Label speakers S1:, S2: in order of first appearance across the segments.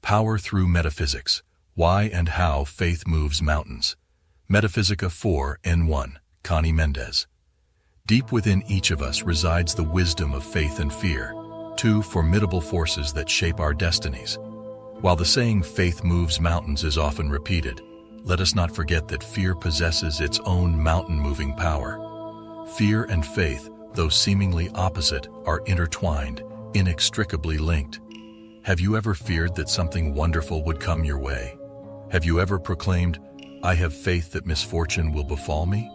S1: Power through metaphysics. Why and how faith moves mountains. Metaphysica 4 N1, CONNY Mendez. Deep within each of us resides the wisdom of faith and fear, two formidable forces that shape our destinies. While the saying faith moves mountains is often repeated, let us not forget that fear possesses its own mountain-moving power. Fear and faith, though seemingly opposite, are intertwined, inextricably linked. Have you ever feared that something wonderful would come your way? Have you ever proclaimed, "I have faith that misfortune will befall me"?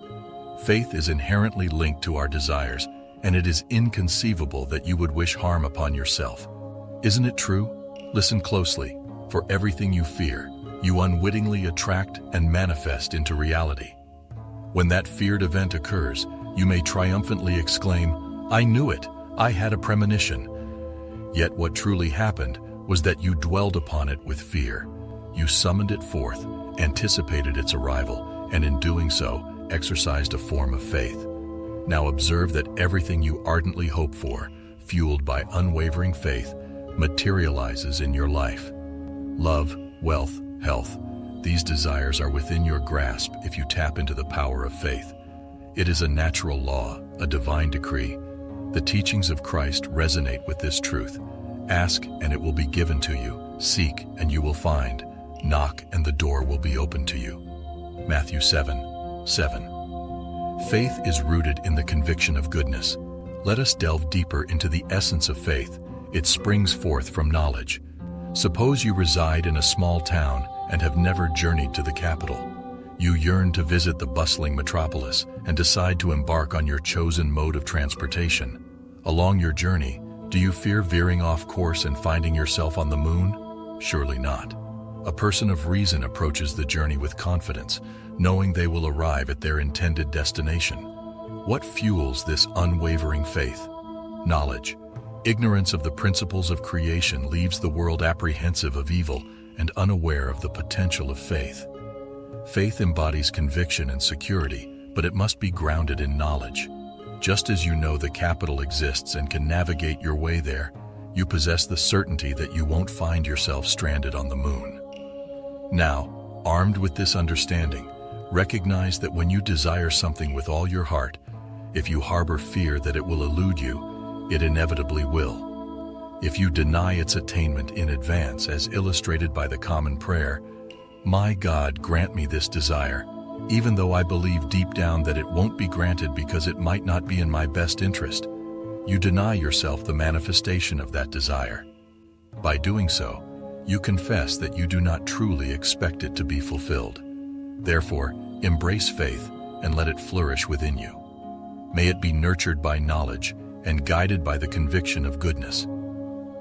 S1: Faith is inherently linked to our desires, and it is inconceivable that you would wish harm upon yourself. Isn't it true? Listen closely. For everything you fear, you unwittingly attract and manifest into reality. When that feared event occurs, you may triumphantly exclaim, "I knew it, I had a premonition." Yet what truly happened was that you dwelled upon it with fear. You summoned it forth, anticipated its arrival, and in doing so, exercised a form of faith. Now observe that everything you ardently hope for, fueled by unwavering faith, materializes in your life. Love, wealth, health, these desires are within your grasp if you tap into the power of faith. It is a natural law, a divine decree. The teachings of Christ resonate with this truth. Ask and it will be given to you. Seek and you will find. Knock and the door will be opened to you. Matthew 7:7. Faith is rooted in the conviction of goodness. Let us delve deeper into the essence of faith. It springs forth from knowledge. Suppose you reside in a small town and have never journeyed to the capital. You yearn to visit the bustling metropolis and decide to embark on your chosen mode of transportation. Along your journey, do you fear veering off course and finding yourself on the moon? Surely not. A person of reason approaches the journey with confidence, knowing they will arrive at their intended destination. What fuels this unwavering faith? Knowledge. Ignorance of the principles of creation leaves the world apprehensive of evil and unaware of the potential of faith. Faith embodies conviction and security, but it must be grounded in knowledge. Just as you know the capital exists and can navigate your way there, you possess the certainty that you won't find yourself stranded on the moon. Now, armed with this understanding, recognize that when you desire something with all your heart, if you harbor fear that it will elude you, it inevitably will. If you deny its attainment in advance, as illustrated by the common prayer, "My God, grant me this desire, even though I believe deep down that it won't be granted because it might not be in my best interest," you deny yourself the manifestation of that desire. By doing so, you confess that you do not truly expect it to be fulfilled. Therefore, embrace faith and let it flourish within you. May it be nurtured by knowledge and guided by the conviction of goodness.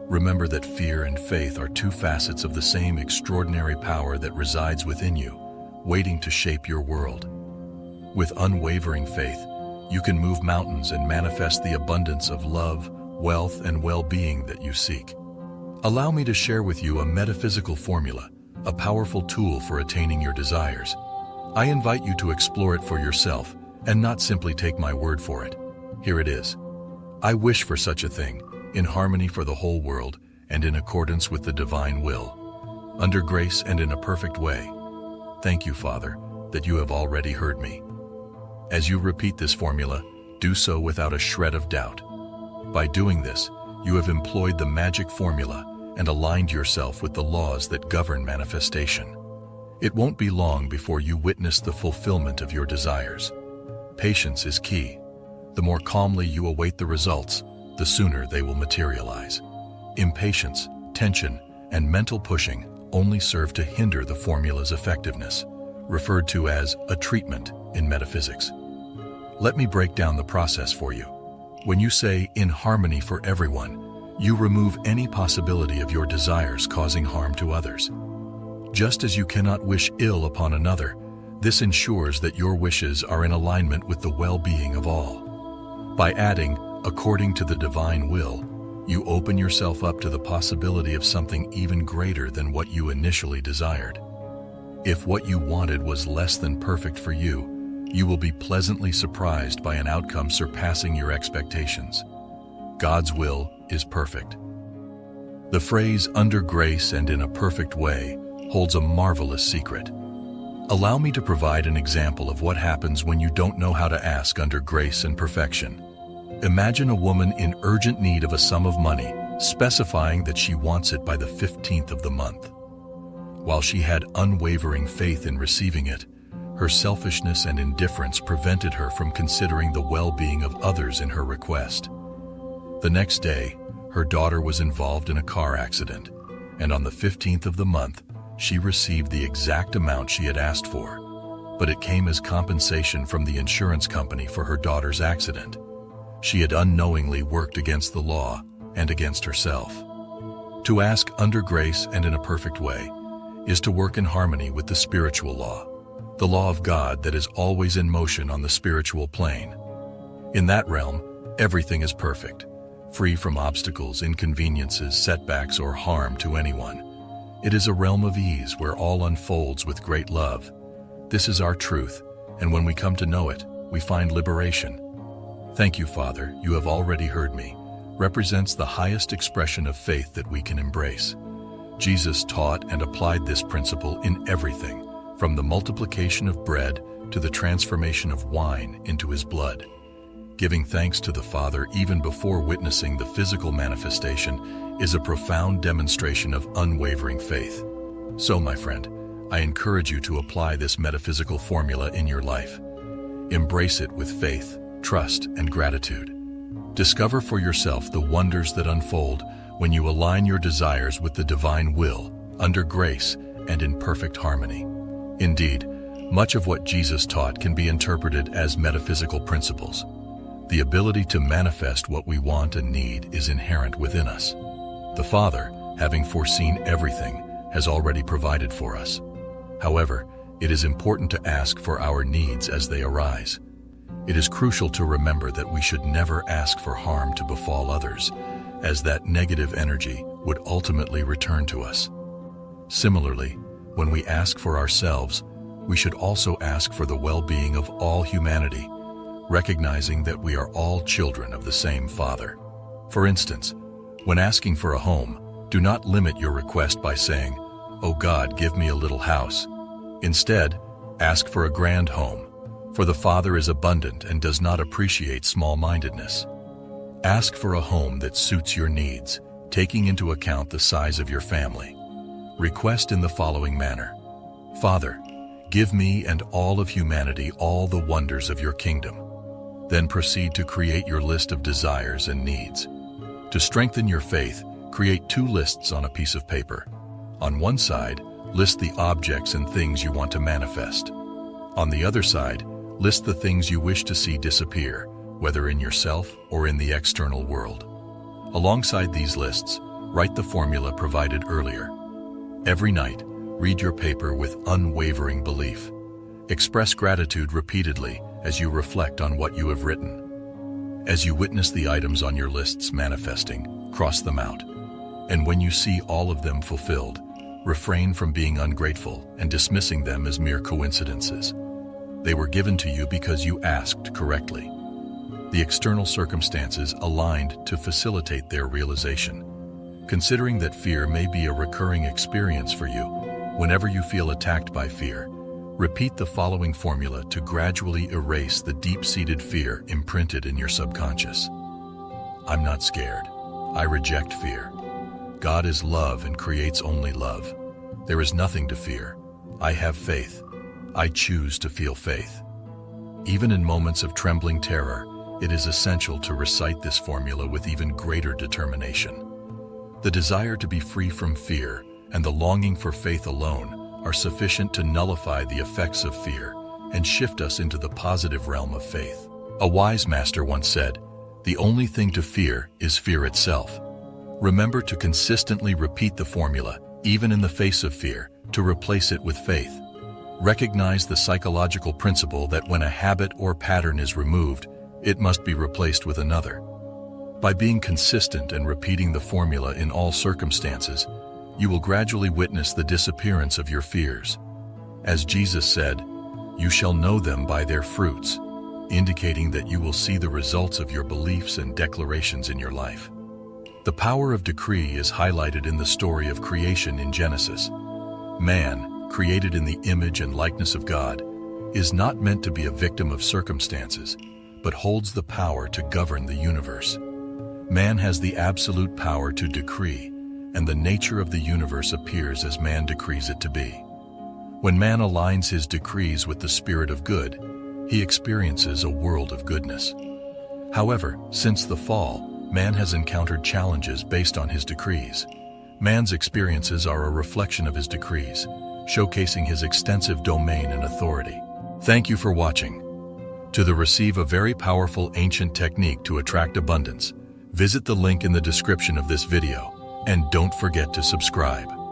S1: Remember that fear and faith are two facets of the same extraordinary power that resides within you, waiting to shape your world. With unwavering faith, you can move mountains and manifest the abundance of love, wealth, and well-being that you seek. Allow me to share with you a metaphysical formula, a powerful tool for attaining your desires. I invite you to explore it for yourself and not simply take my word for it. Here it is. I wish for such a thing, in harmony for the whole world and in accordance with the divine will, under grace and in a perfect way. Thank you, Father, that you have already heard me. As you repeat this formula, do so without a shred of doubt. By doing this, you have employed the magic formula and aligned yourself with the laws that govern manifestation. It won't be long before you witness the fulfillment of your desires. Patience is key. The more calmly you await the results, the sooner they will materialize. Impatience, tension, and mental pushing only serve to hinder the formula's effectiveness, referred to as a treatment in metaphysics. Let me break down the process for you. When you say "in harmony for everyone," you remove any possibility of your desires causing harm to others. Just as you cannot wish ill upon another, this ensures that your wishes are in alignment with the well-being of all. By adding, "according to the divine will," you open yourself up to the possibility of something even greater than what you initially desired. If what you wanted was less than perfect for you, you will be pleasantly surprised by an outcome surpassing your expectations. God's will is perfect. The phrase "under grace and in a perfect way" holds a marvelous secret. Allow me to provide an example of what happens when you don't know how to ask under grace and perfection. Imagine a woman in urgent need of a sum of money, specifying that she wants it by the 15th of the month. While she had unwavering faith in receiving it, her selfishness and indifference prevented her from considering the well-being of others in her request. The next day, her daughter was involved in a car accident, and on the 15th of the month, she received the exact amount she had asked for, but it came as compensation from the insurance company for her daughter's accident. She had unknowingly worked against the law and against herself. To ask under grace and in a perfect way is to work in harmony with the spiritual law, the law of God that is always in motion on the spiritual plane. In that realm, everything is perfect, free from obstacles, inconveniences, setbacks, or harm to anyone. It is a realm of ease where all unfolds with great love. This is our truth, and when we come to know it, we find liberation. "Thank you, Father, you have already heard me," represents the highest expression of faith that we can embrace. Jesus taught and applied this principle in everything, from the multiplication of bread to the transformation of wine into his blood. Giving thanks to the Father even before witnessing the physical manifestation is a profound demonstration of unwavering faith. So, my friend, I encourage you to apply this metaphysical formula in your life. Embrace it with faith, trust, and gratitude. Discover for yourself the wonders that unfold when you align your desires with the divine will, under grace and in perfect harmony. Indeed, much of what Jesus taught can be interpreted as metaphysical principles. The ability to manifest what we want and need is inherent within us. The Father, having foreseen everything, has already provided for us. However, it is important to ask for our needs as they arise. It is crucial to remember that we should never ask for harm to befall others, as that negative energy would ultimately return to us. Similarly, when we ask for ourselves, we should also ask for the well-being of all humanity, recognizing that we are all children of the same Father. For instance, when asking for a home, do not limit your request by saying, "Oh God, give me a little house." Instead, ask for a grand home, for the Father is abundant and does not appreciate small-mindedness. Ask for a home that suits your needs, taking into account the size of your family. Request in the following manner: "Father, give me and all of humanity all the wonders of your kingdom." Then proceed to create your list of desires and needs. To strengthen your faith, create two lists on a piece of paper. On one side, list the objects and things you want to manifest. On the other side, list the things you wish to see disappear, whether in yourself or in the external world. Alongside these lists, write the formula provided earlier. Every night, read your paper with unwavering belief. Express gratitude repeatedly as you reflect on what you have written. As you witness the items on your lists manifesting, cross them out. And when you see all of them fulfilled, refrain from being ungrateful and dismissing them as mere coincidences. They were given to you because you asked correctly. The external circumstances aligned to facilitate their realization. Considering that fear may be a recurring experience for you, whenever you feel attacked by fear, repeat the following formula to gradually erase the deep-seated fear imprinted in your subconscious. I'm not scared. I reject fear. God is love and creates only love. There is nothing to fear. I have faith. I choose to feel faith. Even in moments of trembling terror, it is essential to recite this formula with even greater determination. The desire to be free from fear and the longing for faith alone are sufficient to nullify the effects of fear and shift us into the positive realm of faith. A wise master once said, "The only thing to fear is fear itself." Remember to consistently repeat the formula, even in the face of fear, to replace it with faith. Recognize the psychological principle that when a habit or pattern is removed, it must be replaced with another. By being consistent and repeating the formula in all circumstances, you will gradually witness the disappearance of your fears. As Jesus said, "You shall know them by their fruits," indicating that you will see the results of your beliefs and declarations in your life. The power of decree is highlighted in the story of creation in Genesis. Man, created in the image and likeness of God, is not meant to be a victim of circumstances, but holds the power to govern the universe. Man has the absolute power to decree, and the nature of the universe appears as man decrees it to be. When man aligns his decrees with the spirit of good, he experiences a world of goodness. However, since the fall, man has encountered challenges based on his decrees. Man's experiences are a reflection of his decrees, showcasing his extensive domain and authority. Thank you for watching. To receive a very powerful ancient technique to attract abundance, visit the link in the description of this video, and don't forget to subscribe.